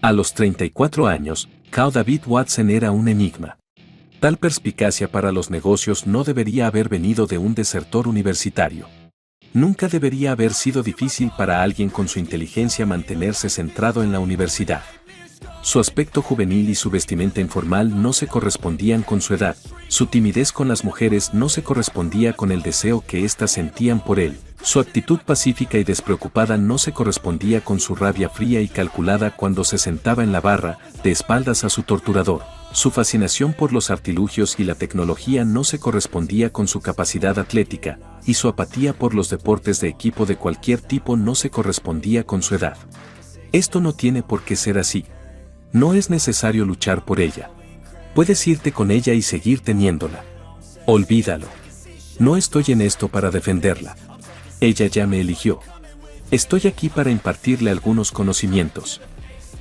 A los 34 años, Cal David Watson era un enigma. Tal perspicacia para los negocios no debería haber venido de un desertor universitario. Nunca debería haber sido difícil para alguien con su inteligencia mantenerse centrado en la universidad. Su aspecto juvenil y su vestimenta informal no se correspondían con su edad, su timidez con las mujeres no se correspondía con el deseo que éstas sentían por él, su actitud pacífica y despreocupada no se correspondía con su rabia fría y calculada cuando se sentaba en la barra, de espaldas a su torturador. Su fascinación por los artilugios y la tecnología no se correspondía con su capacidad atlética, y su apatía por los deportes de equipo de cualquier tipo no se correspondía con su edad. Esto no tiene por qué ser así. No es necesario luchar por ella. Puedes irte con ella y seguir teniéndola. Olvídalo. No estoy en esto para defenderla. Ella ya me eligió. Estoy aquí para impartirle algunos conocimientos.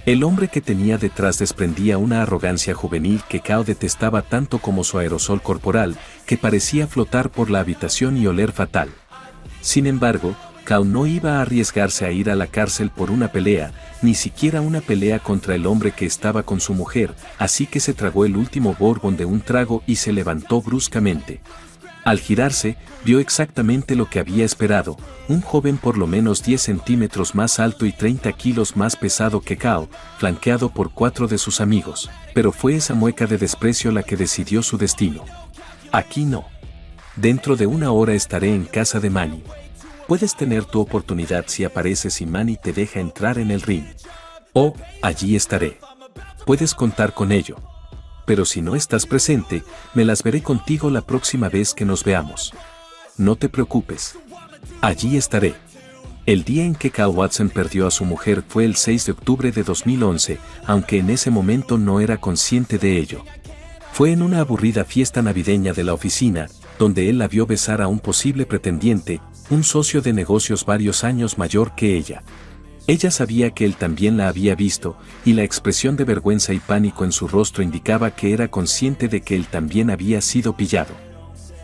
El hombre que tenía detrás desprendía una arrogancia juvenil que Cal detestaba tanto como su aerosol corporal, que parecía flotar por la habitación y oler fatal. Sin embargo, Cal no iba a arriesgarse a ir a la cárcel por una pelea, ni siquiera una pelea contra el hombre que estaba con su mujer, así que se tragó el último bourbon de un trago y se levantó bruscamente. Al girarse, vio exactamente lo que había esperado, un joven por lo menos 10 centímetros más alto y 30 kilos más pesado que Cal, flanqueado por 4 de sus amigos, pero fue esa mueca de desprecio la que decidió su destino. Aquí no. Dentro de una hora estaré en casa de Manny. Puedes tener tu oportunidad si apareces y Manny te deja entrar en el ring. Oh, allí estaré. Puedes contar con ello. Pero si no estás presente, me las veré contigo la próxima vez que nos veamos. No te preocupes. Allí estaré. El día en que Cal Watson perdió a su mujer fue el 6 de octubre de 2011, aunque en ese momento no era consciente de ello. Fue en una aburrida fiesta navideña de la oficina, donde él la vio besar a un posible pretendiente, un socio de negocios varios años mayor que ella. Ella sabía que él también la había visto, y la expresión de vergüenza y pánico en su rostro indicaba que era consciente de que él también había sido pillado.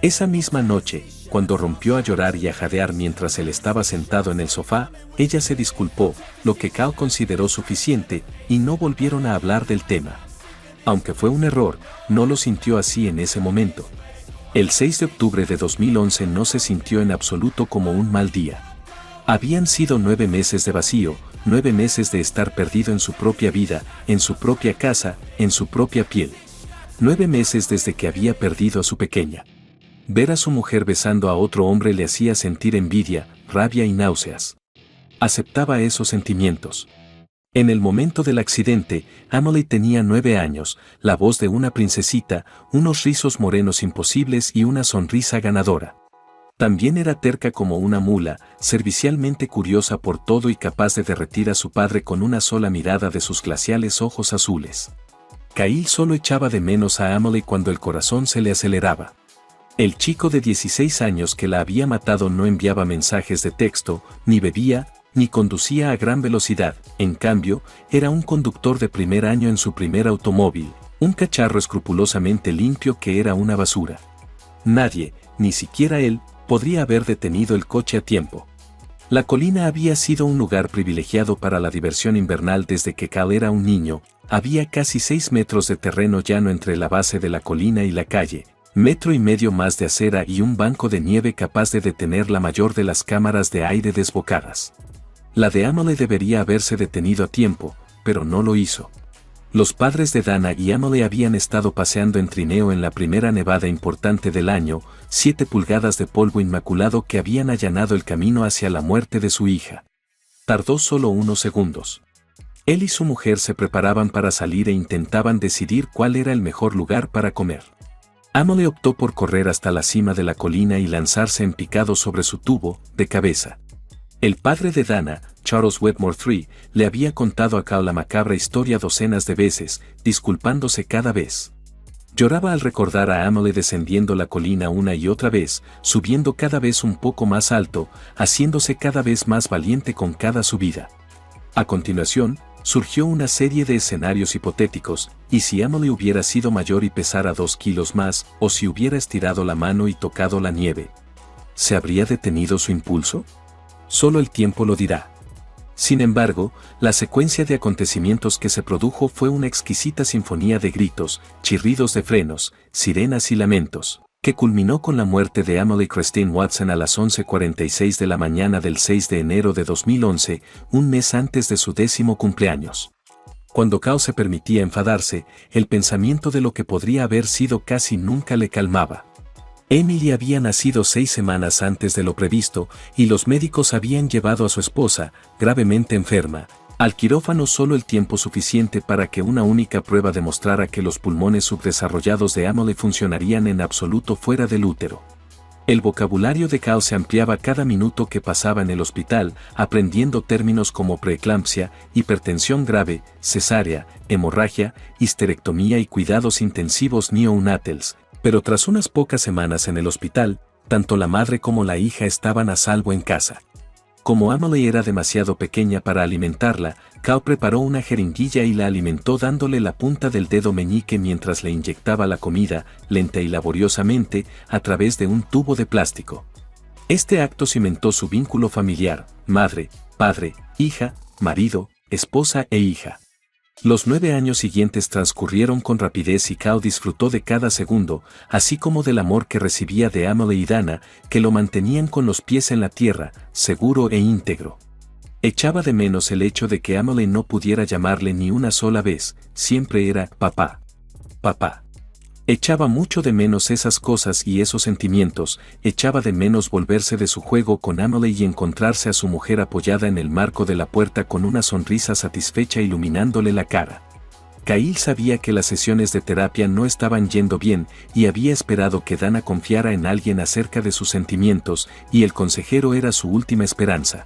Esa misma noche, cuando rompió a llorar y a jadear mientras él estaba sentado en el sofá, ella se disculpó, lo que Cal consideró suficiente, y no volvieron a hablar del tema. Aunque fue un error, no lo sintió así en ese momento. El 6 de octubre de 2011 no se sintió en absoluto como un mal día. Habían sido 9 meses de vacío, 9 meses de estar perdido en su propia vida, en su propia casa, en su propia piel. 9 meses desde que había perdido a su pequeña. Ver a su mujer besando a otro hombre le hacía sentir envidia, rabia y náuseas. Aceptaba esos sentimientos. En el momento del accidente, Emily tenía 9 años, la voz de una princesita, unos rizos morenos imposibles y una sonrisa ganadora. También era terca como una mula, servicialmente curiosa por todo y capaz de derretir a su padre con una sola mirada de sus glaciales ojos azules. Kyle solo echaba de menos a Emily cuando el corazón se le aceleraba. El chico de 16 años que la había matado no enviaba mensajes de texto, ni bebía, ni conducía a gran velocidad, en cambio, era un conductor de primer año en su primer automóvil, un cacharro escrupulosamente limpio que era una basura. Nadie, ni siquiera él, podría haber detenido el coche a tiempo. La colina había sido un lugar privilegiado para la diversión invernal desde que Cal era un niño, había casi 6 metros de terreno llano entre la base de la colina y la calle, 1,5 metros más de acera y un banco de nieve capaz de detener la mayor de las cámaras de aire desbocadas. La de Emily debería haberse detenido a tiempo, pero no lo hizo. Los padres de Dana y Emily habían estado paseando en trineo en la primera nevada importante del año, 7 pulgadas de polvo inmaculado que habían allanado el camino hacia la muerte de su hija. Tardó solo unos segundos. Él y su mujer se preparaban para salir e intentaban decidir cuál era el mejor lugar para comer. Emily optó por correr hasta la cima de la colina y lanzarse en picado sobre su tubo, de cabeza. El padre de Dana, Charles Wetmore III, le había contado a Cal la macabra historia docenas de veces, disculpándose cada vez. Lloraba al recordar a Emily descendiendo la colina una y otra vez, subiendo cada vez un poco más alto, haciéndose cada vez más valiente con cada subida. A continuación, surgió una serie de escenarios hipotéticos, y si Emily hubiera sido mayor y pesara 2 kilos más, o si hubiera estirado la mano y tocado la nieve. ¿Se habría detenido su impulso? Solo el tiempo lo dirá. Sin embargo, la secuencia de acontecimientos que se produjo fue una exquisita sinfonía de gritos, chirridos de frenos, sirenas y lamentos, que culminó con la muerte de Emily Christine Watson a las 11:46 de la mañana del 6 de enero de 2011, un mes antes de su 10º cumpleaños. Cuando Kao se permitía enfadarse, el pensamiento de lo que podría haber sido casi nunca le calmaba. Emily había nacido 6 semanas antes de lo previsto, y los médicos habían llevado a su esposa, gravemente enferma, al quirófano solo el tiempo suficiente para que una única prueba demostrara que los pulmones subdesarrollados de Emily funcionarían en absoluto fuera del útero. El vocabulario de Kao se ampliaba cada minuto que pasaba en el hospital, aprendiendo términos como preeclampsia, hipertensión grave, cesárea, hemorragia, histerectomía y cuidados intensivos neonatals. Pero tras unas pocas semanas en el hospital, tanto la madre como la hija estaban a salvo en casa. Como Emily era demasiado pequeña para alimentarla, Kao preparó una jeringuilla y la alimentó dándole la punta del dedo meñique mientras le inyectaba la comida, lenta y laboriosamente, a través de un tubo de plástico. Este acto cimentó su vínculo familiar, madre, padre, hija, marido, esposa e hija. Los 9 años siguientes transcurrieron con rapidez y Kao disfrutó de cada segundo, así como del amor que recibía de Emily y Dana, que lo mantenían con los pies en la tierra, seguro e íntegro. Echaba de menos el hecho de que Emily no pudiera llamarle ni una sola vez, siempre era papá. Papá. Echaba mucho de menos esas cosas y esos sentimientos, echaba de menos volverse de su juego con Emily y encontrarse a su mujer apoyada en el marco de la puerta con una sonrisa satisfecha iluminándole la cara. Kyle sabía que las sesiones de terapia no estaban yendo bien y había esperado que Dana confiara en alguien acerca de sus sentimientos, y el consejero era su última esperanza.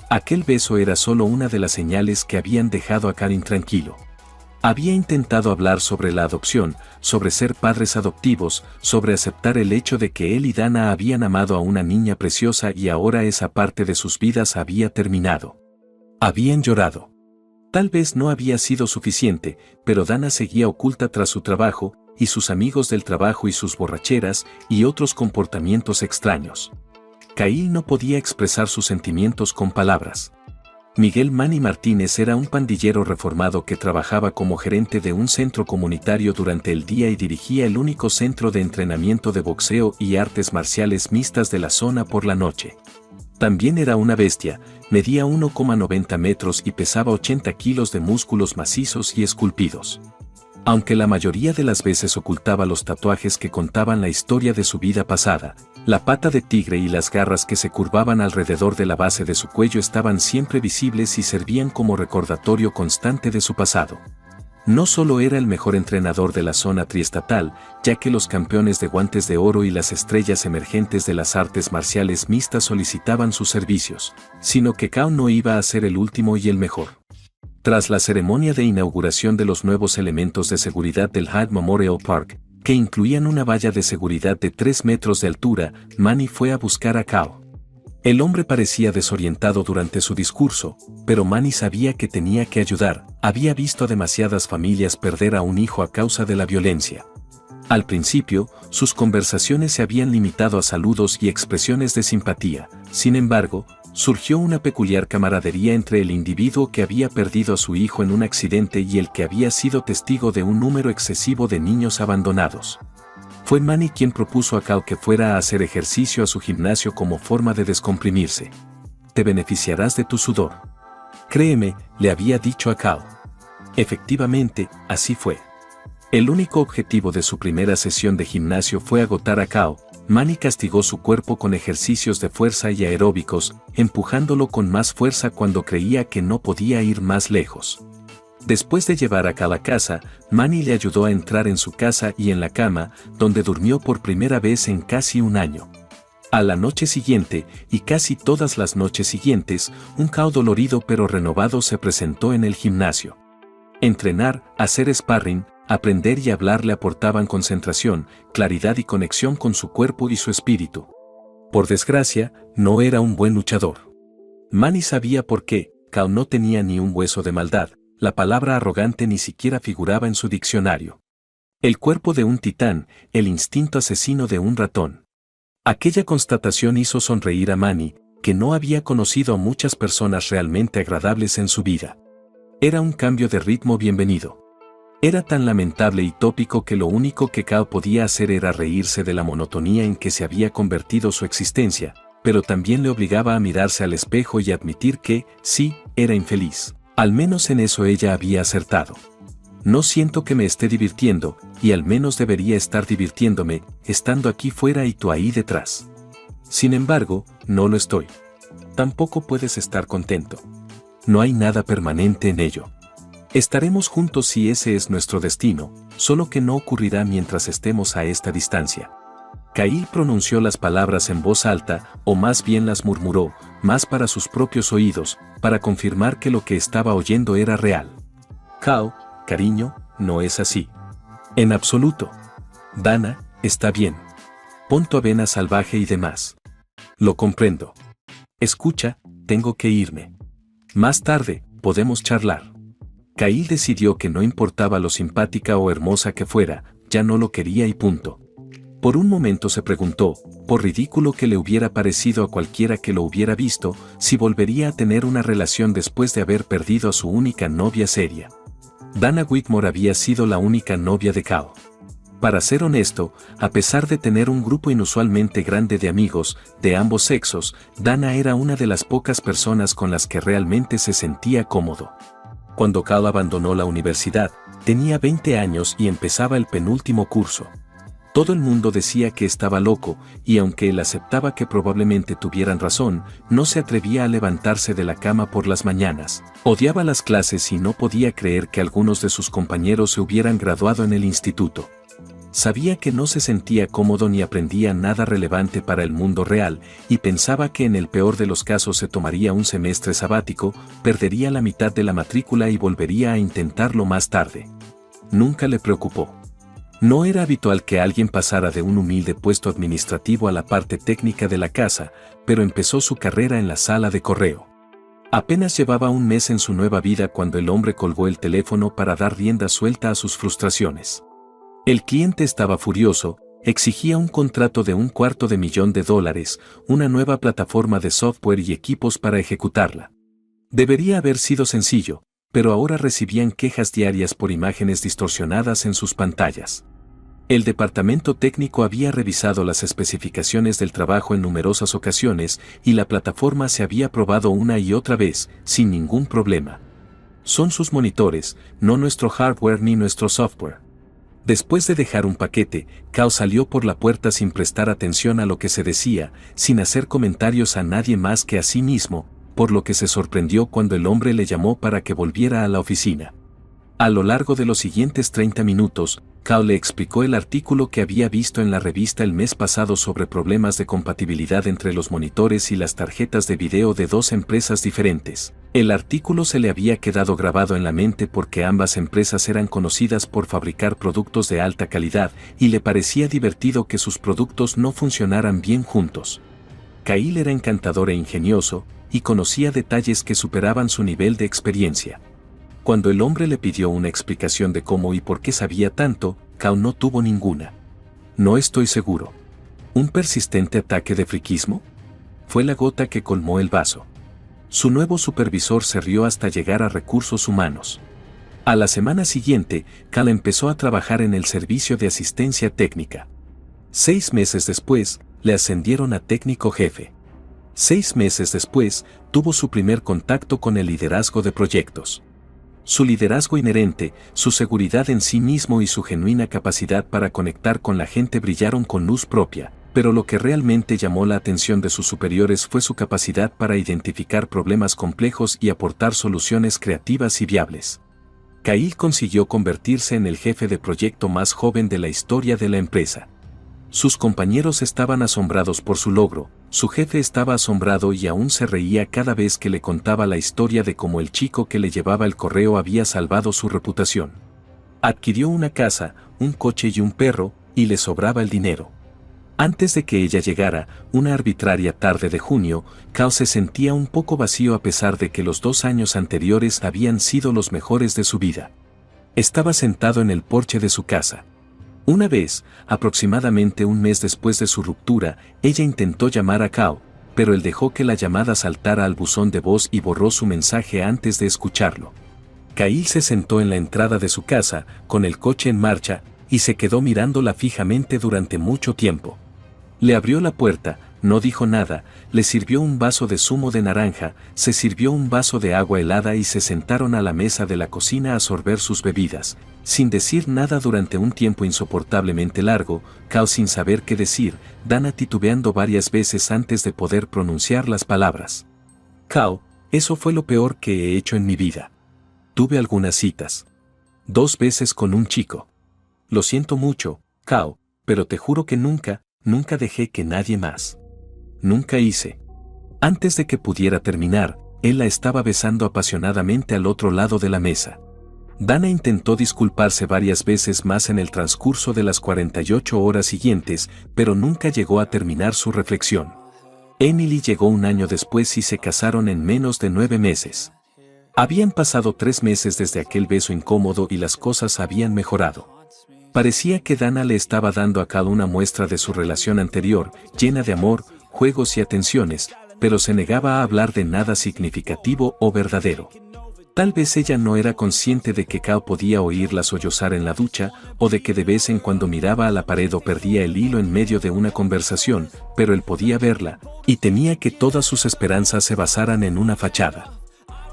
Aquel beso era solo una de las señales que habían dejado a Kyle intranquilo. Había intentado hablar sobre la adopción, sobre ser padres adoptivos, sobre aceptar el hecho de que él y Dana habían amado a una niña preciosa y ahora esa parte de sus vidas había terminado. Habían llorado. Tal vez no había sido suficiente, pero Dana seguía oculta tras su trabajo, y sus amigos del trabajo y sus borracheras, y otros comportamientos extraños. Kyle no podía expresar sus sentimientos con palabras. Miguel Manny Martínez era un pandillero reformado que trabajaba como gerente de un centro comunitario durante el día y dirigía el único centro de entrenamiento de boxeo y artes marciales mixtas de la zona por la noche. También era una bestia, medía 1,90 metros y pesaba 80 kilos de músculos macizos y esculpidos. Aunque la mayoría de las veces ocultaba los tatuajes que contaban la historia de su vida pasada, la pata de tigre y las garras que se curvaban alrededor de la base de su cuello estaban siempre visibles y servían como recordatorio constante de su pasado. No solo era el mejor entrenador de la zona triestatal, ya que los campeones de guantes de oro y las estrellas emergentes de las artes marciales mixtas solicitaban sus servicios, sino que Kao no iba a ser el último y el mejor. Tras la ceremonia de inauguración de los nuevos elementos de seguridad del Hyde Memorial Park, que incluían una valla de seguridad de 3 metros de altura, Manny fue a buscar a Kao. El hombre parecía desorientado durante su discurso, pero Manny sabía que tenía que ayudar. Había visto a demasiadas familias perder a un hijo a causa de la violencia. Al principio, sus conversaciones se habían limitado a saludos y expresiones de simpatía. Sin embargo, surgió una peculiar camaradería entre el individuo que había perdido a su hijo en un accidente y el que había sido testigo de un número excesivo de niños abandonados. Fue Manny quien propuso a Kao que fuera a hacer ejercicio a su gimnasio como forma de descomprimirse. Te beneficiarás de tu sudor. Créeme, le había dicho a Kao. Efectivamente, así fue. El único objetivo de su primera sesión de gimnasio fue agotar a Kao. Manny castigó su cuerpo con ejercicios de fuerza y aeróbicos, empujándolo con más fuerza cuando creía que no podía ir más lejos. Después de llevar a Kao a casa, Manny le ayudó a entrar en su casa y en la cama, donde durmió por primera vez en casi un año. A la noche siguiente, y casi todas las noches siguientes, un Kao dolorido pero renovado se presentó en el gimnasio. Entrenar, hacer sparring, aprender y hablar le aportaban concentración, claridad y conexión con su cuerpo y su espíritu. Por desgracia, no era un buen luchador. Manny sabía por qué. Kao no tenía ni un hueso de maldad, la palabra arrogante ni siquiera figuraba en su diccionario. El cuerpo de un titán, el instinto asesino de un ratón. Aquella constatación hizo sonreír a Manny, que no había conocido a muchas personas realmente agradables en su vida. Era un cambio de ritmo bienvenido. Era tan lamentable y tópico que lo único que Kao podía hacer era reírse de la monotonía en que se había convertido su existencia, pero también le obligaba a mirarse al espejo y admitir que, sí, era infeliz. Al menos en eso ella había acertado. No siento que me esté divirtiendo, y al menos debería estar divirtiéndome, estando aquí fuera y tú ahí detrás. Sin embargo, no lo estoy. Tampoco puedes estar contento. No hay nada permanente en ello. Estaremos juntos si ese es nuestro destino, solo que no ocurrirá mientras estemos a esta distancia. Kyle pronunció las palabras en voz alta, o más bien las murmuró, más para sus propios oídos, para confirmar que lo que estaba oyendo era real. Kao, cariño, no es así. En absoluto. Dana, está bien. Pon tu avena salvaje y demás. Lo comprendo. Escucha, tengo que irme. Más tarde, podemos charlar. Kyle decidió que no importaba lo simpática o hermosa que fuera, ya no lo quería y punto. Por un momento se preguntó, por ridículo que le hubiera parecido a cualquiera que lo hubiera visto, si volvería a tener una relación después de haber perdido a su única novia seria. Dana Whitmore había sido la única novia de Kao. Para ser honesto, a pesar de tener un grupo inusualmente grande de amigos, de ambos sexos, Dana era una de las pocas personas con las que realmente se sentía cómodo. Cuando Kao abandonó la universidad, tenía 20 años y empezaba el penúltimo curso. Todo el mundo decía que estaba loco, y aunque él aceptaba que probablemente tuvieran razón, no se atrevía a levantarse de la cama por las mañanas. Odiaba las clases y no podía creer que algunos de sus compañeros se hubieran graduado en el instituto. Sabía que no se sentía cómodo ni aprendía nada relevante para el mundo real, y pensaba que en el peor de los casos se tomaría un semestre sabático, perdería la mitad de la matrícula y volvería a intentarlo más tarde. Nunca le preocupó. No era habitual que alguien pasara de un humilde puesto administrativo a la parte técnica de la casa, pero empezó su carrera en la sala de correo. Apenas llevaba un mes en su nueva vida cuando el hombre colgó el teléfono para dar rienda suelta a sus frustraciones. El cliente estaba furioso, exigía un contrato de $250,000, una nueva plataforma de software y equipos para ejecutarla. Debería haber sido sencillo, pero ahora recibían quejas diarias por imágenes distorsionadas en sus pantallas. El departamento técnico había revisado las especificaciones del trabajo en numerosas ocasiones y la plataforma se había probado una y otra vez, sin ningún problema. Son sus monitores, no nuestro hardware ni nuestro software. Después de dejar un paquete, Kao salió por la puerta sin prestar atención a lo que se decía, sin hacer comentarios a nadie más que a sí mismo, por lo que se sorprendió cuando el hombre le llamó para que volviera a la oficina. A lo largo de los siguientes 30 minutos, Kao le explicó el artículo que había visto en la revista el mes pasado sobre problemas de compatibilidad entre los monitores y las tarjetas de video de dos empresas diferentes. El artículo se le había quedado grabado en la mente porque ambas empresas eran conocidas por fabricar productos de alta calidad y le parecía divertido que sus productos no funcionaran bien juntos. Kyle era encantador e ingenioso, y conocía detalles que superaban su nivel de experiencia. Cuando el hombre le pidió una explicación de cómo y por qué sabía tanto, Kao no tuvo ninguna. No estoy seguro. ¿Un persistente ataque de friquismo? Fue la gota que colmó el vaso. Su nuevo supervisor se rió hasta llegar a recursos humanos. A la semana siguiente, Kao empezó a trabajar en el servicio de asistencia técnica. 6 meses después, le ascendieron a técnico jefe. 6 meses después, tuvo su primer contacto con el liderazgo de proyectos. Su liderazgo inherente, su seguridad en sí mismo y su genuina capacidad para conectar con la gente brillaron con luz propia, pero lo que realmente llamó la atención de sus superiores fue su capacidad para identificar problemas complejos y aportar soluciones creativas y viables. Kyle consiguió convertirse en el jefe de proyecto más joven de la historia de la empresa. Sus compañeros estaban asombrados por su logro, su jefe estaba asombrado y aún se reía cada vez que le contaba la historia de cómo el chico que le llevaba el correo había salvado su reputación. Adquirió una casa, un coche y un perro, y le sobraba el dinero. Antes de que ella llegara, una arbitraria tarde de junio, Kao se sentía un poco vacío a pesar de que los 2 años anteriores habían sido los mejores de su vida. Estaba sentado en el porche de su casa. Una vez, aproximadamente un mes después de su ruptura, ella intentó llamar a Kao, pero él dejó que la llamada saltara al buzón de voz y borró su mensaje antes de escucharlo. Kyle se sentó en la entrada de su casa, con el coche en marcha, y se quedó mirándola fijamente durante mucho tiempo. Le abrió la puerta, no dijo nada, le sirvió un vaso de zumo de naranja, se sirvió un vaso de agua helada y se sentaron a la mesa de la cocina a sorber sus bebidas, sin decir nada durante un tiempo insoportablemente largo, Kyle sin saber qué decir, Dana titubeando varias veces antes de poder pronunciar las palabras. Kyle, eso fue lo peor que he hecho en mi vida. Tuve algunas citas. 2 veces con un chico. Lo siento mucho, Kyle, pero te juro que nunca dejé que nadie más. Nunca hice. Antes de que pudiera terminar, él la estaba besando apasionadamente al otro lado de la mesa. Dana intentó disculparse varias veces más en el transcurso de las 48 horas siguientes, pero nunca llegó a terminar su reflexión. Emily llegó un año después y se casaron en menos de 9 meses. Habían pasado 3 meses desde aquel beso incómodo y las cosas habían mejorado. Parecía que Dana le estaba dando a Kyle una muestra de su relación anterior, llena de amor, juegos y atenciones, pero se negaba a hablar de nada significativo o verdadero. Tal vez ella no era consciente de que Kyle podía oírla sollozar en la ducha, o de que de vez en cuando miraba a la pared o perdía el hilo en medio de una conversación, pero él podía verla, y temía que todas sus esperanzas se basaran en una fachada.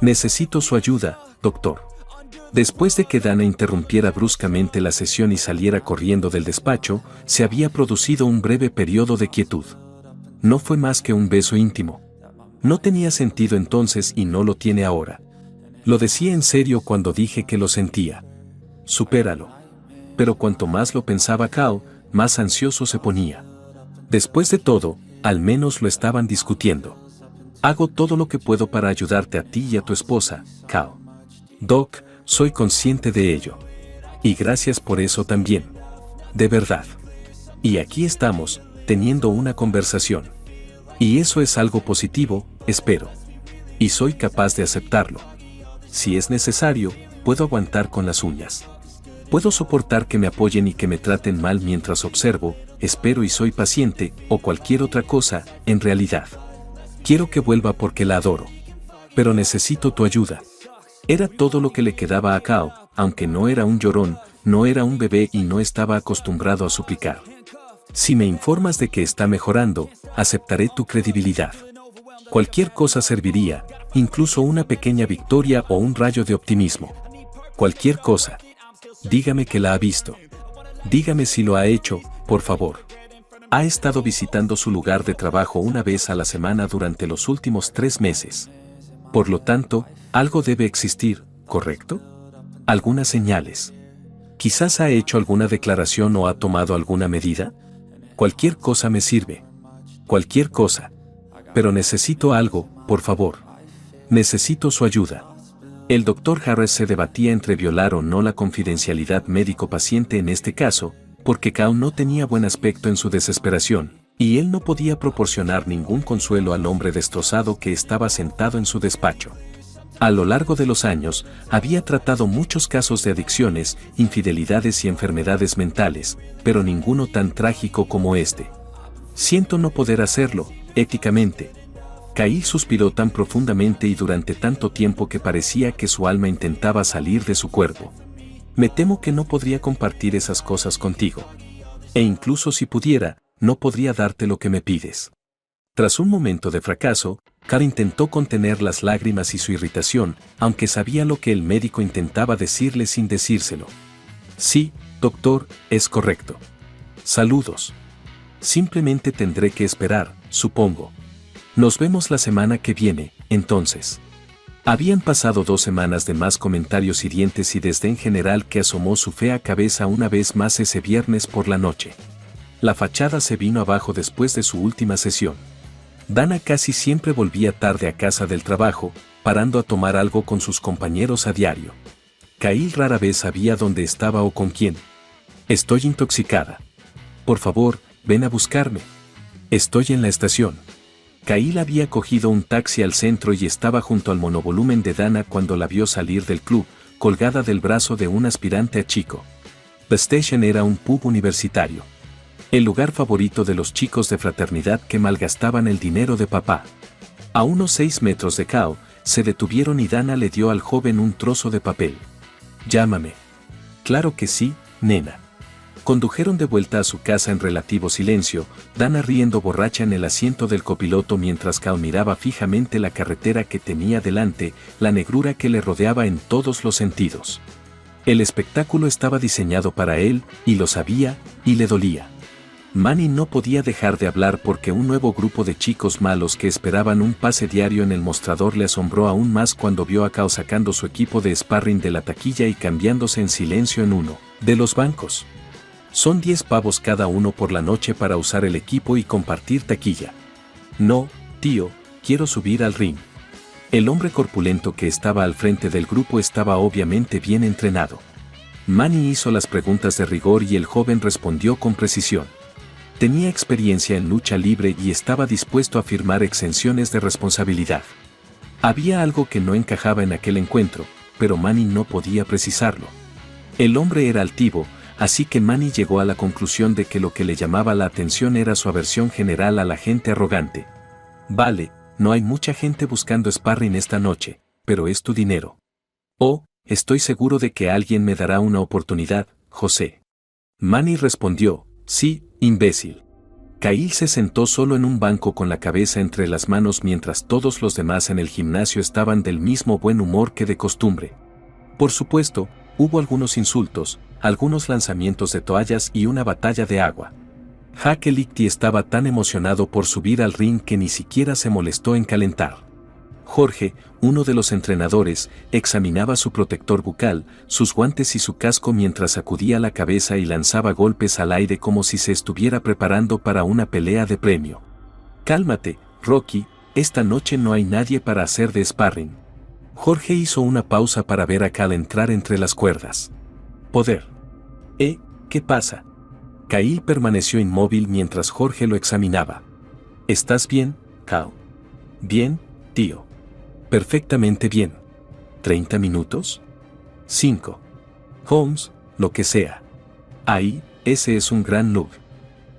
Necesito su ayuda, doctor. Después de que Dana interrumpiera bruscamente la sesión y saliera corriendo del despacho, se había producido un breve periodo de quietud. No fue más que un beso íntimo. No tenía sentido entonces y no lo tiene ahora. Lo decía en serio cuando dije que lo sentía. Supéralo. Pero cuanto más lo pensaba Kyle, más ansioso se ponía. Después de todo, al menos lo estaban discutiendo. Hago todo lo que puedo para ayudarte a ti y a tu esposa, Kyle. Doc, soy consciente de ello. Y gracias por eso también. De verdad. Y aquí estamos, teniendo una conversación. Y eso es algo positivo, espero. Y soy capaz de aceptarlo. Si es necesario, puedo aguantar con las uñas. Puedo soportar que me apoyen y que me traten mal mientras observo, espero y soy paciente, o cualquier otra cosa, en realidad. Quiero que vuelva porque la adoro. Pero necesito tu ayuda. Era todo lo que le quedaba a Kyle, aunque no era un llorón, no era un bebé y no estaba acostumbrado a suplicar. Si me informas de que está mejorando, aceptaré tu credibilidad. Cualquier cosa serviría, incluso una pequeña victoria o un rayo de optimismo. Cualquier cosa. Dígame que la ha visto. Dígame si lo ha hecho, por favor. Ha estado visitando su lugar de trabajo una vez a la semana durante los últimos 3 meses. Por lo tanto, algo debe existir, ¿correcto? Algunas señales. Quizás ha hecho alguna declaración o ha tomado alguna medida. Cualquier cosa me sirve. Cualquier cosa. Pero necesito algo, por favor. Necesito su ayuda. El Dr. Harris se debatía entre violar o no la confidencialidad médico-paciente en este caso, porque Kyle no tenía buen aspecto en su desesperación, y él no podía proporcionar ningún consuelo al hombre destrozado que estaba sentado en su despacho. A lo largo de los años, había tratado muchos casos de adicciones, infidelidades y enfermedades mentales, pero ninguno tan trágico como este. Siento no poder hacerlo, éticamente. Kyle suspiró tan profundamente y durante tanto tiempo que parecía que su alma intentaba salir de su cuerpo. Me temo que no podría compartir esas cosas contigo. E incluso si pudiera, no podría darte lo que me pides. Tras un momento de fracaso, Kyle intentó contener las lágrimas y su irritación, aunque sabía lo que el médico intentaba decirle sin decírselo. Sí, doctor, es correcto. Saludos. Simplemente tendré que esperar, supongo. Nos vemos la semana que viene, entonces. Habían pasado 2 semanas de más comentarios hirientes y desdén general que asomó su fea cabeza una vez más ese viernes por la noche. La fachada se vino abajo después de su última sesión. Dana casi siempre volvía tarde a casa del trabajo, parando a tomar algo con sus compañeros a diario. Kyle rara vez sabía dónde estaba o con quién. Estoy intoxicada. Por favor, ven a buscarme. Estoy en la estación. Kyle había cogido un taxi al centro y estaba junto al monovolumen de Dana cuando la vio salir del club, colgada del brazo de un aspirante a chico. The Station era un pub universitario. El lugar favorito de los chicos de fraternidad que malgastaban el dinero de papá. A unos 6 metros de Kao, se detuvieron y Dana le dio al joven un trozo de papel. Llámame. Claro que sí, nena. Condujeron de vuelta a su casa en relativo silencio, Dana riendo borracha en el asiento del copiloto mientras Kao miraba fijamente la carretera que tenía delante, la negrura que le rodeaba en todos los sentidos. El espectáculo estaba diseñado para él, y lo sabía, y le dolía. Manny no podía dejar de hablar porque un nuevo grupo de chicos malos que esperaban un pase diario en el mostrador le asombró aún más cuando vio a Kao sacando su equipo de sparring de la taquilla y cambiándose en silencio en uno de los bancos. Son 10 pavos cada uno por la noche para usar el equipo y compartir taquilla. No, tío, quiero subir al ring. El hombre corpulento que estaba al frente del grupo estaba obviamente bien entrenado. Manny hizo las preguntas de rigor y el joven respondió con precisión. Tenía experiencia en lucha libre y estaba dispuesto a firmar exenciones de responsabilidad. Había algo que no encajaba en aquel encuentro, pero Manny no podía precisarlo. El hombre era altivo, así que Manny llegó a la conclusión de que lo que le llamaba la atención era su aversión general a la gente arrogante. Vale, no hay mucha gente buscando sparring esta noche, pero es tu dinero. Oh, estoy seguro de que alguien me dará una oportunidad, José. Manny respondió, sí, imbécil. Kyle se sentó solo en un banco con la cabeza entre las manos mientras todos los demás en el gimnasio estaban del mismo buen humor que de costumbre. Por supuesto, hubo algunos insultos, algunos lanzamientos de toallas y una batalla de agua. Jake Lichty estaba tan emocionado por subir al ring que ni siquiera se molestó en calentar. Jorge, uno de los entrenadores, examinaba su protector bucal, sus guantes y su casco mientras sacudía la cabeza y lanzaba golpes al aire como si se estuviera preparando para una pelea de premio. Cálmate, Rocky, esta noche no hay nadie para hacer de sparring. Jorge hizo una pausa para ver a Cal entrar entre las cuerdas. Poder. ¿Qué pasa? Kyle permaneció inmóvil mientras Jorge lo examinaba. ¿Estás bien, Cal? Bien, tío. Perfectamente bien. ¿30 minutos? 5. Holmes, lo que sea. Ahí, ese es un gran noob.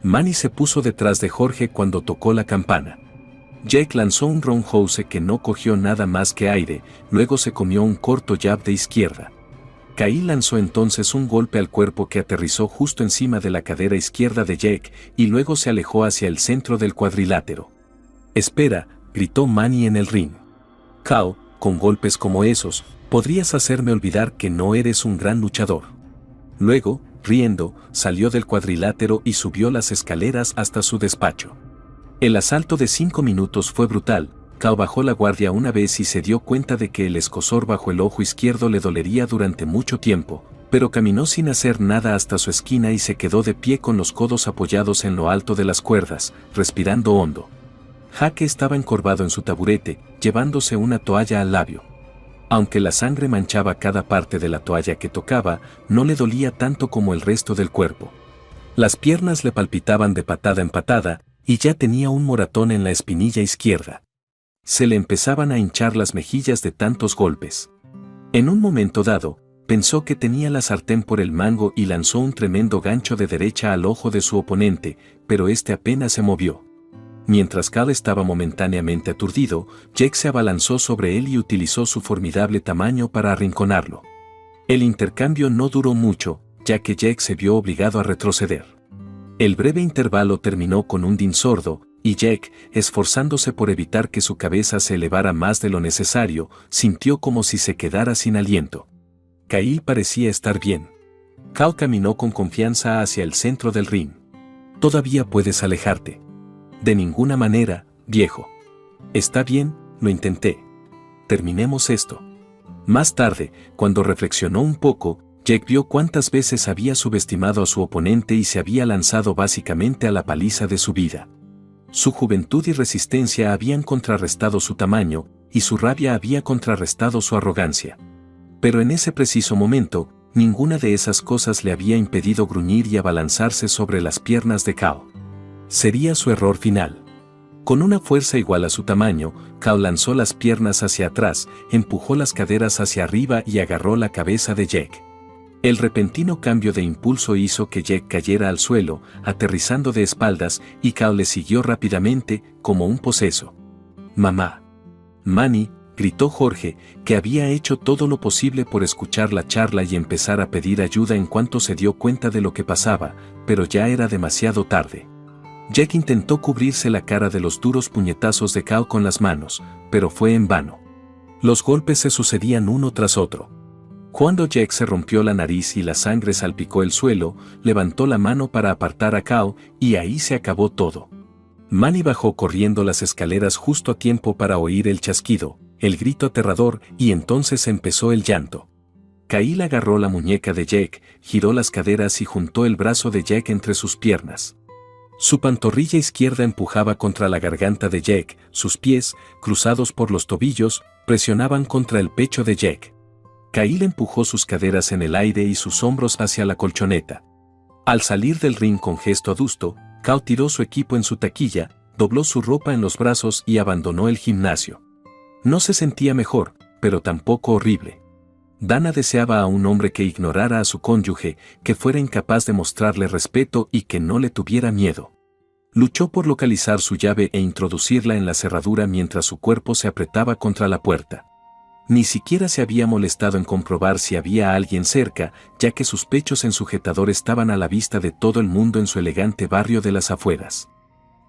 Manny se puso detrás de Jorge cuando tocó la campana. Jake lanzó un roundhouse que no cogió nada más que aire, luego se comió un corto jab de izquierda. Kyle lanzó entonces un golpe al cuerpo que aterrizó justo encima de la cadera izquierda de Jake y luego se alejó hacia el centro del cuadrilátero. Espera, gritó Manny en el ring. Kao, con golpes como esos, podrías hacerme olvidar que no eres un gran luchador. Luego, riendo, salió del cuadrilátero y subió las escaleras hasta su despacho. El asalto de 5 minutos fue brutal. Kao bajó la guardia una vez y se dio cuenta de que el escozor bajo el ojo izquierdo le dolería durante mucho tiempo, pero caminó sin hacer nada hasta su esquina y se quedó de pie con los codos apoyados en lo alto de las cuerdas, respirando hondo. Jake estaba encorvado en su taburete, llevándose una toalla al labio. Aunque la sangre manchaba cada parte de la toalla que tocaba, no le dolía tanto como el resto del cuerpo. Las piernas le palpitaban de patada en patada, y ya tenía un moratón en la espinilla izquierda. Se le empezaban a hinchar las mejillas de tantos golpes. En un momento dado, pensó que tenía la sartén por el mango y lanzó un tremendo gancho de derecha al ojo de su oponente, pero este apenas se movió. Mientras Cal estaba momentáneamente aturdido, Jake se abalanzó sobre él y utilizó su formidable tamaño para arrinconarlo. El intercambio no duró mucho, ya que Jake se vio obligado a retroceder. El breve intervalo terminó con un din sordo, y Jake, esforzándose por evitar que su cabeza se elevara más de lo necesario, sintió como si se quedara sin aliento. Kyle parecía estar bien. Cal caminó con confianza hacia el centro del ring. Todavía puedes alejarte. De ninguna manera, viejo. Está bien, lo intenté. Terminemos esto. Más tarde, cuando reflexionó un poco, Jake vio cuántas veces había subestimado a su oponente y se había lanzado básicamente a la paliza de su vida. Su juventud y resistencia habían contrarrestado su tamaño, y su rabia había contrarrestado su arrogancia. Pero en ese preciso momento, ninguna de esas cosas le había impedido gruñir y abalanzarse sobre las piernas de Kao. Sería su error final. Con una fuerza igual a su tamaño, Kao lanzó las piernas hacia atrás, empujó las caderas hacia arriba y agarró la cabeza de Jake. El repentino cambio de impulso hizo que Jack cayera al suelo, aterrizando de espaldas, y Cal le siguió rápidamente, como un poseso. «Mamá». «Manny», gritó Jorge, que había hecho todo lo posible por escuchar la charla y empezar a pedir ayuda en cuanto se dio cuenta de lo que pasaba, pero ya era demasiado tarde. Jack intentó cubrirse la cara de los duros puñetazos de Cal con las manos, pero fue en vano. Los golpes se sucedían uno tras otro. Cuando Jack se rompió la nariz y la sangre salpicó el suelo, levantó la mano para apartar a Cal, y ahí se acabó todo. Manny bajó corriendo las escaleras justo a tiempo para oír el chasquido, el grito aterrador, y entonces empezó el llanto. Kyle agarró la muñeca de Jack, giró las caderas y juntó el brazo de Jack entre sus piernas. Su pantorrilla izquierda empujaba contra la garganta de Jack, sus pies, cruzados por los tobillos, presionaban contra el pecho de Jack. Kyle empujó sus caderas en el aire y sus hombros hacia la colchoneta. Al salir del ring con gesto adusto, Cal tiró su equipo en su taquilla, dobló su ropa en los brazos y abandonó el gimnasio. No se sentía mejor, pero tampoco horrible. Dana deseaba a un hombre que ignorara a su cónyuge, que fuera incapaz de mostrarle respeto y que no le tuviera miedo. Luchó por localizar su llave e introducirla en la cerradura mientras su cuerpo se apretaba contra la puerta. Ni siquiera se había molestado en comprobar si había alguien cerca, ya que sus pechos en sujetador estaban a la vista de todo el mundo en su elegante barrio de las afueras.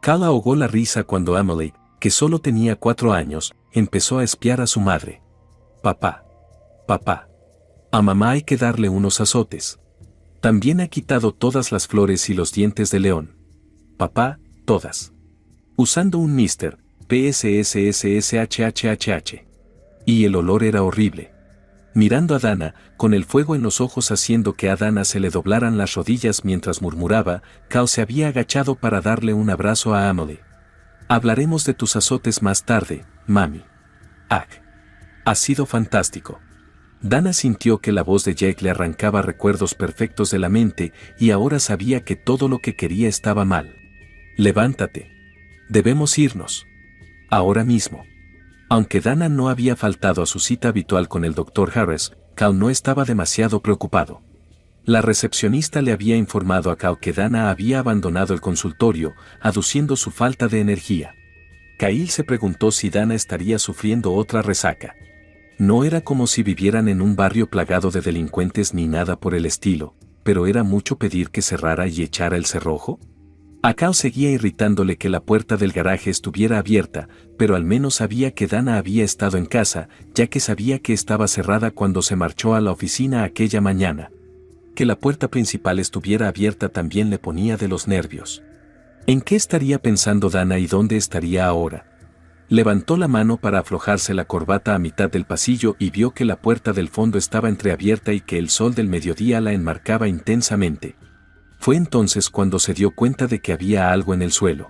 Cal ahogó la risa cuando Emily, que solo tenía 4 años, empezó a espiar a su madre. «Papá. Papá. A mamá hay que darle unos azotes. También ha quitado todas las flores y los dientes de león. Papá, todas. Usando un Mr. PSSSSHHHH. Y el olor era horrible». Mirando a Dana, con el fuego en los ojos haciendo que a Dana se le doblaran las rodillas mientras murmuraba, Cal se había agachado para darle un abrazo a Emily. «Hablaremos de tus azotes más tarde, mami. Ag. Ha sido fantástico». Dana sintió que la voz de Jack le arrancaba recuerdos perfectos de la mente y ahora sabía que todo lo que quería estaba mal. «Levántate. Debemos irnos. Ahora mismo». Aunque Dana no había faltado a su cita habitual con el Dr. Harris, Cal no estaba demasiado preocupado. La recepcionista le había informado a Cal que Dana había abandonado el consultorio, aduciendo su falta de energía. Kyle se preguntó si Dana estaría sufriendo otra resaca. No era como si vivieran en un barrio plagado de delincuentes ni nada por el estilo, pero era mucho pedir que cerrara y echara el cerrojo. A Cal seguía irritándole que la puerta del garaje estuviera abierta, pero al menos sabía que Dana había estado en casa, ya que sabía que estaba cerrada cuando se marchó a la oficina aquella mañana. Que la puerta principal estuviera abierta también le ponía de los nervios. ¿En qué estaría pensando Dana y dónde estaría ahora? Levantó la mano para aflojarse la corbata a mitad del pasillo y vio que la puerta del fondo estaba entreabierta y que el sol del mediodía la enmarcaba intensamente. Fue entonces cuando se dio cuenta de que había algo en el suelo.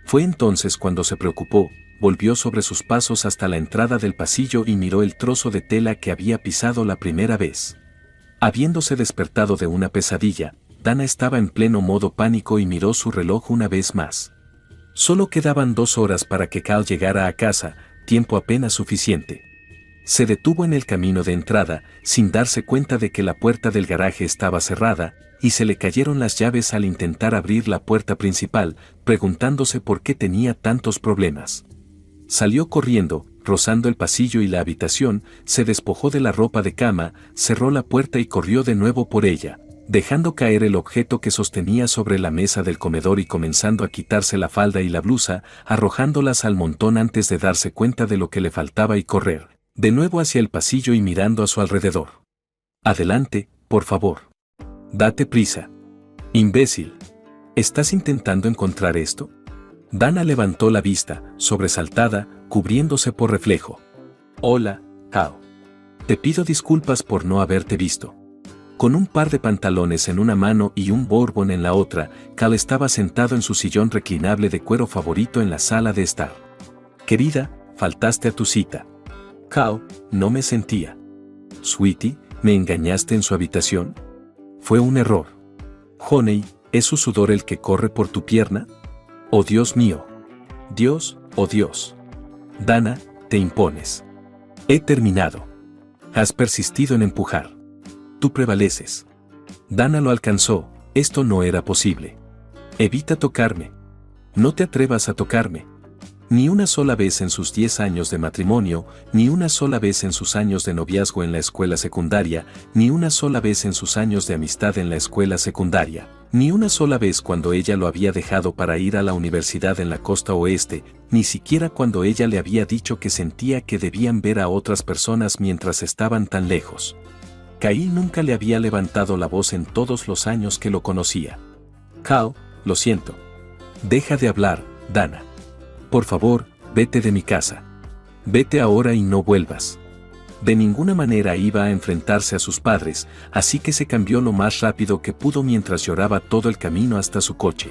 Fue entonces cuando se preocupó, volvió sobre sus pasos hasta la entrada del pasillo y miró el trozo de tela que había pisado la primera vez. Habiéndose despertado de una pesadilla, Dana estaba en pleno modo pánico y miró su reloj una vez más. Solo quedaban 2 horas para que Cal llegara a casa, tiempo apenas suficiente. Se detuvo en el camino de entrada, sin darse cuenta de que la puerta del garaje estaba cerrada, y se le cayeron las llaves al intentar abrir la puerta principal, preguntándose por qué tenía tantos problemas. Salió corriendo, rozando el pasillo y la habitación, se despojó de la ropa de cama, cerró la puerta y corrió de nuevo por ella, dejando caer el objeto que sostenía sobre la mesa del comedor y comenzando a quitarse la falda y la blusa, arrojándolas al montón antes de darse cuenta de lo que le faltaba y correr de nuevo hacia el pasillo y mirando a su alrededor. «Adelante, por favor. Date prisa. Imbécil. ¿Estás intentando encontrar esto?» Dana levantó la vista, sobresaltada, cubriéndose por reflejo. «Hola, Cal. Te pido disculpas por no haberte visto». Con un par de pantalones en una mano y un bourbon en la otra, Cal estaba sentado en su sillón reclinable de cuero favorito en la sala de estar. «Querida, faltaste a tu cita». «Cal, no me sentía». «Sweetie, ¿me engañaste en su habitación?» «Fue un error». «Honey, ¿es su sudor el que corre por tu pierna?» «Oh Dios mío». «Dios, oh Dios». «Dana, te impones». «He terminado». «Has persistido en empujar». Tú prevaleces. Dana lo alcanzó, esto no era posible. Evita tocarme. No te atrevas a tocarme. Ni una sola vez en sus 10 años de matrimonio, ni una sola vez en sus años de noviazgo en la escuela secundaria, ni una sola vez en sus años de amistad en la escuela secundaria, ni una sola vez cuando ella lo había dejado para ir a la universidad en la costa oeste, ni siquiera cuando ella le había dicho que sentía que debían ver a otras personas mientras estaban tan lejos. Kyle nunca le había levantado la voz en todos los años que lo conocía. Cal, lo siento. Deja de hablar, Dana. Por favor, vete de mi casa. Vete ahora y no vuelvas. De ninguna manera iba a enfrentarse a sus padres, así que se cambió lo más rápido que pudo mientras lloraba todo el camino hasta su coche.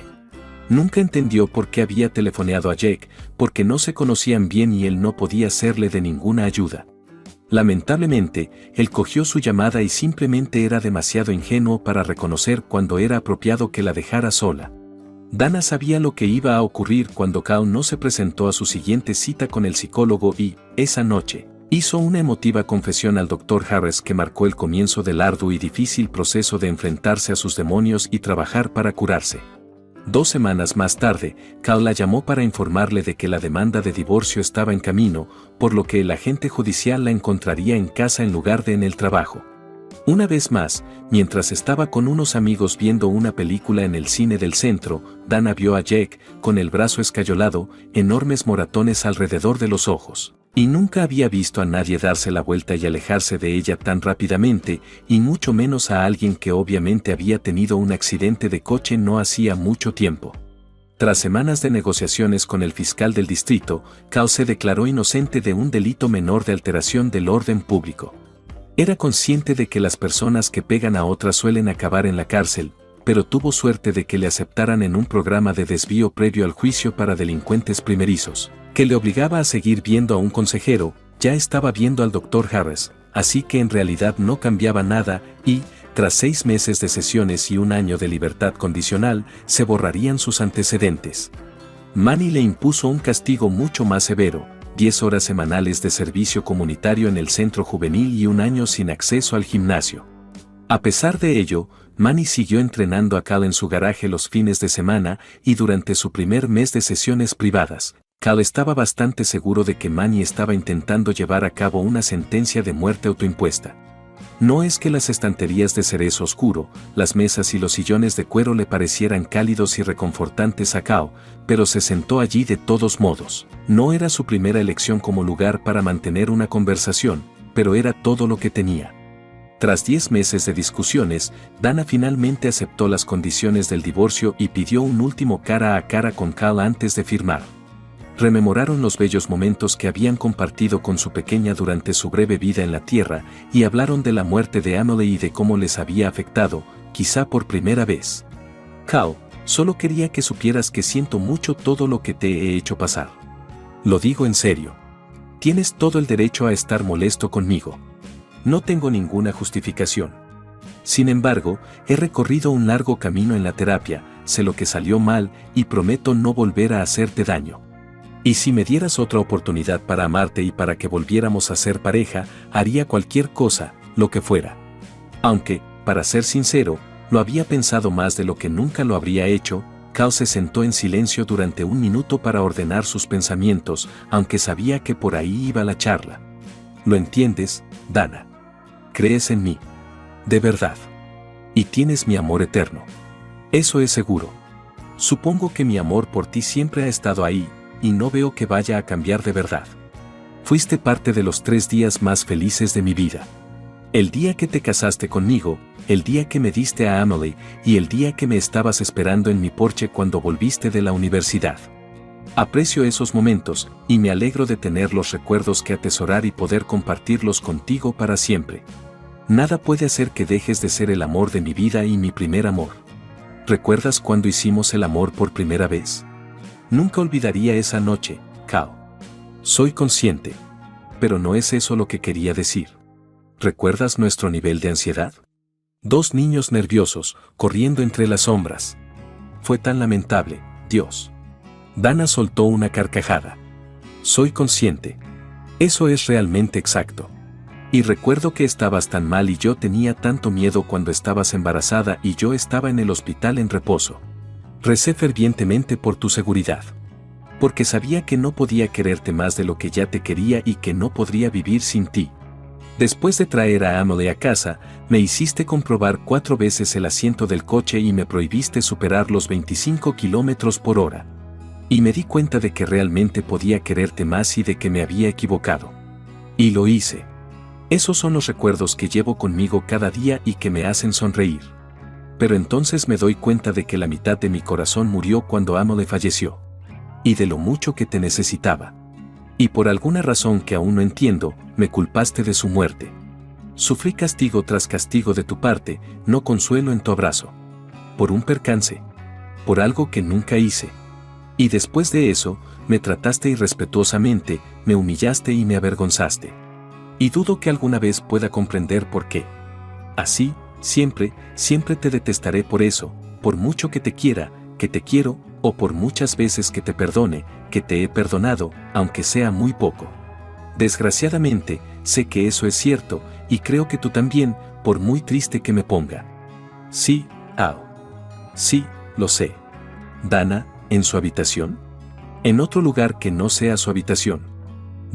Nunca entendió por qué había telefoneado a Jake, porque no se conocían bien y él no podía serle de ninguna ayuda. Lamentablemente, él cogió su llamada y simplemente era demasiado ingenuo para reconocer cuando era apropiado que la dejara sola. Dana sabía lo que iba a ocurrir cuando Cal no se presentó a su siguiente cita con el psicólogo y, esa noche, hizo una emotiva confesión al Dr. Harris que marcó el comienzo del arduo y difícil proceso de enfrentarse a sus demonios y trabajar para curarse. 2 semanas más tarde, Cal la llamó para informarle de que la demanda de divorcio estaba en camino, por lo que el agente judicial la encontraría en casa en lugar de en el trabajo. Una vez más, mientras estaba con unos amigos viendo una película en el cine del centro, Dana vio a Jake, con el brazo escayolado, enormes moratones alrededor de los ojos. Y nunca había visto a nadie darse la vuelta y alejarse de ella tan rápidamente, y mucho menos a alguien que obviamente había tenido un accidente de coche no hacía mucho tiempo. Tras semanas de negociaciones con el fiscal del distrito, Cal se declaró inocente de un delito menor de alteración del orden público. Era consciente de que las personas que pegan a otras suelen acabar en la cárcel, pero tuvo suerte de que le aceptaran en un programa de desvío previo al juicio para delincuentes primerizos, que le obligaba a seguir viendo a un consejero. Ya estaba viendo al Dr. Harris, así que en realidad no cambiaba nada y, tras 6 meses de sesiones y 1 año de libertad condicional, se borrarían sus antecedentes. Manny le impuso un castigo mucho más severo: 10 horas semanales de servicio comunitario en el centro juvenil y 1 año sin acceso al gimnasio. A pesar de ello, Manny siguió entrenando a Cal en su garaje los fines de semana y durante su primer mes de sesiones privadas, Cal estaba bastante seguro de que Manny estaba intentando llevar a cabo una sentencia de muerte autoimpuesta. No es que las estanterías de cerezo oscuro, las mesas y los sillones de cuero le parecieran cálidos y reconfortantes a Cal, pero se sentó allí de todos modos. No era su primera elección como lugar para mantener una conversación, pero era todo lo que tenía. Tras 10 meses de discusiones, Dana finalmente aceptó las condiciones del divorcio y pidió un último cara a cara con Cal antes de firmar. Rememoraron los bellos momentos que habían compartido con su pequeña durante su breve vida en la tierra y hablaron de la muerte de Emily y de cómo les había afectado, quizá por primera vez. Cal, solo quería que supieras que siento mucho todo lo que te he hecho pasar. Lo digo en serio. Tienes todo el derecho a estar molesto conmigo. No tengo ninguna justificación. Sin embargo, he recorrido un largo camino en la terapia, sé lo que salió mal y prometo no volver a hacerte daño. Y si me dieras otra oportunidad para amarte y para que volviéramos a ser pareja, haría cualquier cosa, lo que fuera. Aunque, para ser sincero, lo había pensado más de lo que nunca lo habría hecho. Cal se sentó en silencio durante 1 minuto para ordenar sus pensamientos, aunque sabía que por ahí iba la charla. ¿Lo entiendes, Dana? ¿Crees en mí? De verdad. Y tienes mi amor eterno. Eso es seguro. Supongo que mi amor por ti siempre ha estado ahí, y no veo que vaya a cambiar de verdad. Fuiste parte de los 3 días más felices de mi vida. El día que te casaste conmigo, el día que me diste a Emily y el día que me estabas esperando en mi porche cuando volviste de la universidad. Aprecio esos momentos y me alegro de tener los recuerdos que atesorar y poder compartirlos contigo para siempre. Nada puede hacer que dejes de ser el amor de mi vida y mi primer amor. ¿Recuerdas cuando hicimos el amor por primera vez? Nunca olvidaría esa noche, Cal. Soy consciente. Pero no es eso lo que quería decir. ¿Recuerdas nuestro nivel de ansiedad? 2 niños nerviosos, corriendo entre las sombras. Fue tan lamentable, Dios. Dana soltó una carcajada. Soy consciente. Eso es realmente exacto. Y recuerdo que estabas tan mal y yo tenía tanto miedo cuando estabas embarazada y yo estaba en el hospital en reposo. Recé fervientemente por tu seguridad. Porque sabía que no podía quererte más de lo que ya te quería y que no podría vivir sin ti. Después de traer a Emily a casa, me hiciste comprobar 4 veces el asiento del coche y me prohibiste superar los 25 kilómetros por hora. Y me di cuenta de que realmente podía quererte más y de que me había equivocado. Y lo hice. Esos son los recuerdos que llevo conmigo cada día y que me hacen sonreír. Pero entonces me doy cuenta de que la mitad de mi corazón murió cuando Emily falleció. Y de lo mucho que te necesitaba. Y por alguna razón que aún no entiendo, me culpaste de su muerte. Sufrí castigo tras castigo de tu parte, no consuelo en tu abrazo. Por un percance. Por algo que nunca hice. Y después de eso, me trataste irrespetuosamente, me humillaste y me avergonzaste. Y dudo que alguna vez pueda comprender por qué. Así, siempre te detestaré por eso, por mucho que te quiera, que te quiero, o por muchas veces que te perdone, que te he perdonado, aunque sea muy poco. Desgraciadamente, sé que eso es cierto, y creo que tú también, por muy triste que me ponga. Sí, sí, lo sé. Dana, ¿en su habitación? En otro lugar que no sea su habitación.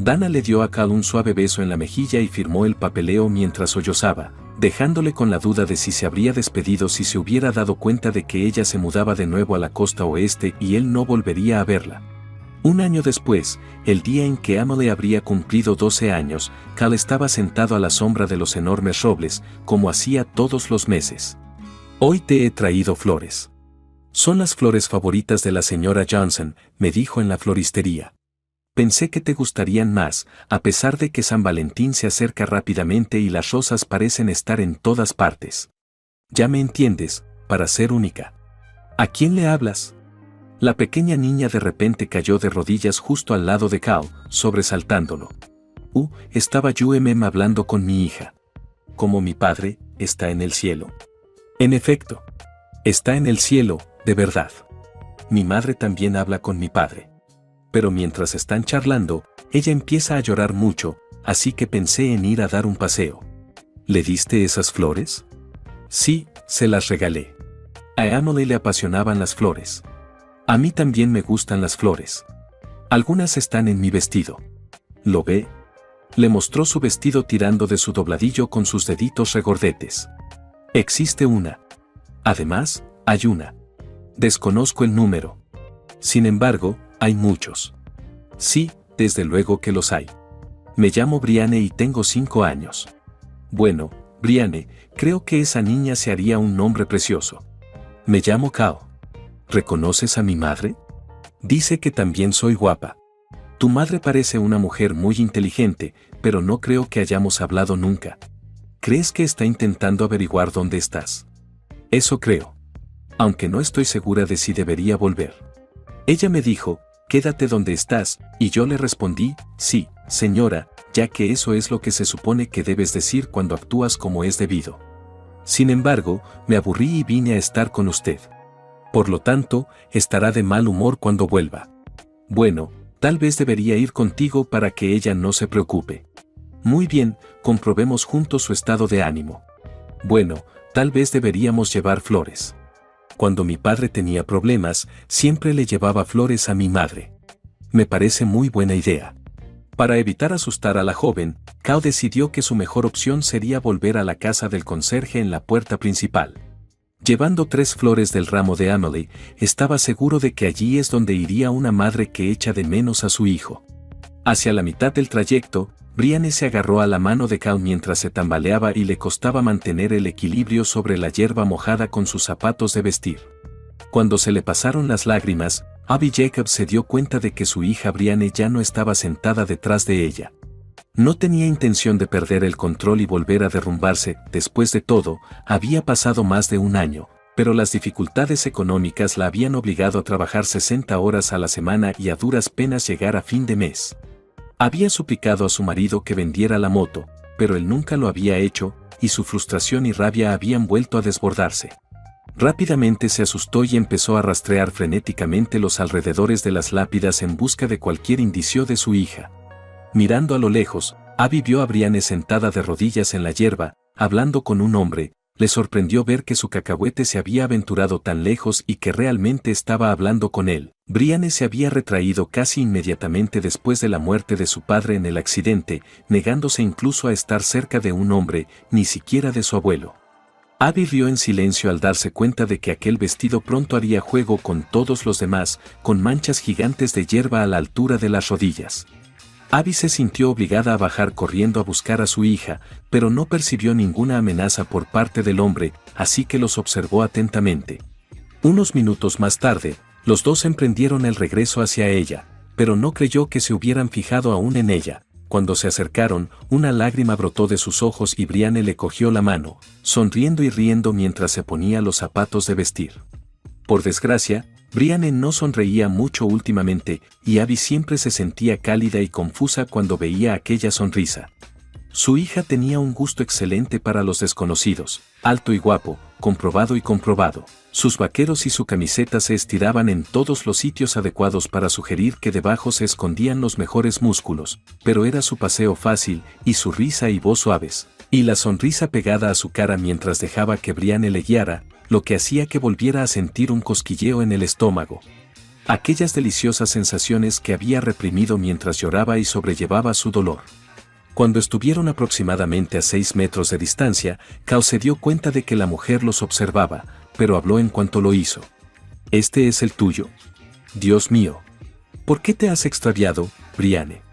Dana le dio a Cal un suave beso en la mejilla y firmó el papeleo mientras sollozaba, dejándole con la duda de si se habría despedido si se hubiera dado cuenta de que ella se mudaba de nuevo a la costa oeste y él no volvería a verla. Un año después, el día en que Emily habría cumplido 12 años, Cal estaba sentado a la sombra de los enormes robles, como hacía todos los meses. Hoy te he traído flores. Son las flores favoritas de la señora Johnson, me dijo en la floristería. Pensé que te gustarían más, a pesar de que San Valentín se acerca rápidamente y las rosas parecen estar en todas partes. Ya me entiendes, para ser única. ¿A quién le hablas? La pequeña niña de repente cayó de rodillas justo al lado de Cal, sobresaltándolo. Estaba yo hablando con mi hija. Como mi padre, está en el cielo. En efecto. Está en el cielo, de verdad. Mi madre también habla con mi padre. Pero mientras están charlando, ella empieza a llorar mucho, así que pensé en ir a dar un paseo. ¿Le diste esas flores? Sí, se las regalé. A Emily le apasionaban las flores. A mí también me gustan las flores. Algunas están en mi vestido. ¿Lo ve? Le mostró su vestido tirando de su dobladillo con sus deditos regordetes. Existe una. Además, hay una. Desconozco el número. Sin embargo, hay muchos. Sí, desde luego que los hay. Me llamo Brianne y tengo 5 años. Bueno, Brianne, creo que esa niña se haría un nombre precioso. Me llamo Cal. ¿Reconoces a mi madre? Dice que también soy guapa. Tu madre parece una mujer muy inteligente, pero no creo que hayamos hablado nunca. ¿Crees que está intentando averiguar dónde estás? Eso creo. Aunque no estoy segura de si debería volver. Ella me dijo, quédate donde estás, y yo le respondí, sí, señora, ya que eso es lo que se supone que debes decir cuando actúas como es debido. Sin embargo, me aburrí y vine a estar con usted. Por lo tanto, estará de mal humor cuando vuelva. Bueno, tal vez debería ir contigo para que ella no se preocupe. Muy bien, comprobemos juntos su estado de ánimo. Bueno, tal vez deberíamos llevar flores. Cuando mi padre tenía problemas, siempre le llevaba flores a mi madre. Me parece muy buena idea. Para evitar asustar a la joven, Cal decidió que su mejor opción sería volver a la casa del conserje en la puerta principal. Llevando 3 flores del ramo de Emily, estaba seguro de que allí es donde iría una madre que echa de menos a su hijo. Hacia la mitad del trayecto, Brianne se agarró a la mano de Cal mientras se tambaleaba y le costaba mantener el equilibrio sobre la hierba mojada con sus zapatos de vestir. Cuando se le pasaron las lágrimas, Abby Jacobs se dio cuenta de que su hija Brianne ya no estaba sentada detrás de ella. No tenía intención de perder el control y volver a derrumbarse, después de todo, había pasado más de un año, pero las dificultades económicas la habían obligado a trabajar 60 horas a la semana y a duras penas llegar a fin de mes. Había suplicado a su marido que vendiera la moto, pero él nunca lo había hecho, y su frustración y rabia habían vuelto a desbordarse. Rápidamente se asustó y empezó a rastrear frenéticamente los alrededores de las lápidas en busca de cualquier indicio de su hija. Mirando a lo lejos, Abby vio a Brianne sentada de rodillas en la hierba, hablando con un hombre. Le sorprendió ver que su cacahuete se había aventurado tan lejos y que realmente estaba hablando con él. Brianne se había retraído casi inmediatamente después de la muerte de su padre en el accidente, negándose incluso a estar cerca de un hombre, ni siquiera de su abuelo. Abby rió en silencio al darse cuenta de que aquel vestido pronto haría juego con todos los demás, con manchas gigantes de hierba a la altura de las rodillas. Abby se sintió obligada a bajar corriendo a buscar a su hija, pero no percibió ninguna amenaza por parte del hombre, así que los observó atentamente. Unos minutos más tarde, los dos emprendieron el regreso hacia ella, pero no creyó que se hubieran fijado aún en ella. Cuando se acercaron, una lágrima brotó de sus ojos y Brianne le cogió la mano, sonriendo y riendo mientras se ponía los zapatos de vestir. Por desgracia, Brianne no sonreía mucho últimamente, y Abby siempre se sentía cálida y confusa cuando veía aquella sonrisa. Su hija tenía un gusto excelente para los desconocidos, alto y guapo, comprobado y comprobado. Sus vaqueros y su camiseta se estiraban en todos los sitios adecuados para sugerir que debajo se escondían los mejores músculos, pero era su paseo fácil, y su risa y voz suaves, y la sonrisa pegada a su cara mientras dejaba que Brianne le guiara, lo que hacía que volviera a sentir un cosquilleo en el estómago. Aquellas deliciosas sensaciones que había reprimido mientras lloraba y sobrellevaba su dolor. Cuando estuvieron aproximadamente a 6 metros de distancia, Kao se dio cuenta de que la mujer los observaba, pero habló en cuanto lo hizo. «¿Este es el tuyo? Dios mío. ¿Por qué te has extraviado, Brianne?»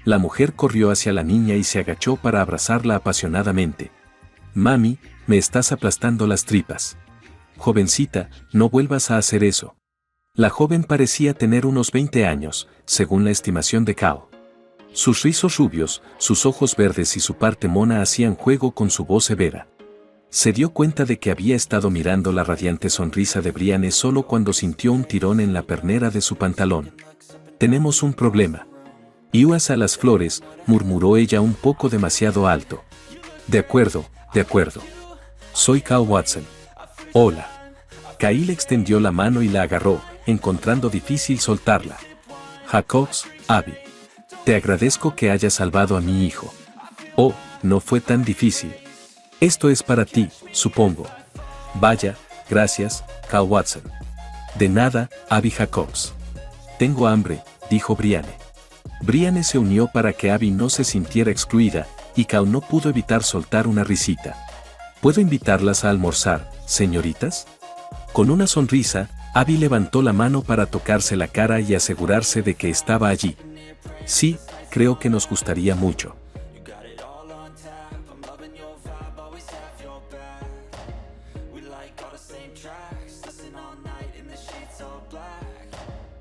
La mujer corrió hacia la niña y se agachó para abrazarla apasionadamente. «Mami, me estás aplastando las tripas. Jovencita, no vuelvas a hacer eso». La joven parecía tener unos 20 años, según la estimación de Kao. Sus rizos rubios, sus ojos verdes y su parte mona hacían juego con su voz severa. Se dio cuenta de que había estado mirando la radiante sonrisa de Brianne solo cuando sintió un tirón en la pernera de su pantalón. «Tenemos un problema». «Iuas a las flores», murmuró ella un poco demasiado alto. De acuerdo. Soy Kao Watson». «Hola». Kyle extendió la mano y la agarró, encontrando difícil soltarla. «Jacobs, Abby. Te agradezco que hayas salvado a mi hijo». «Oh, no fue tan difícil. Esto es para ti, supongo». «Vaya, gracias, Kao Watson». «De nada, Abby Jacobs». «Tengo hambre», dijo Brianne. Brianne se unió para que Abby no se sintiera excluida, y Kao no pudo evitar soltar una risita. «¿Puedo invitarlas a almorzar, señoritas?» Con una sonrisa, Abby levantó la mano para tocarse la cara y asegurarse de que estaba allí. «Sí, creo que nos gustaría mucho».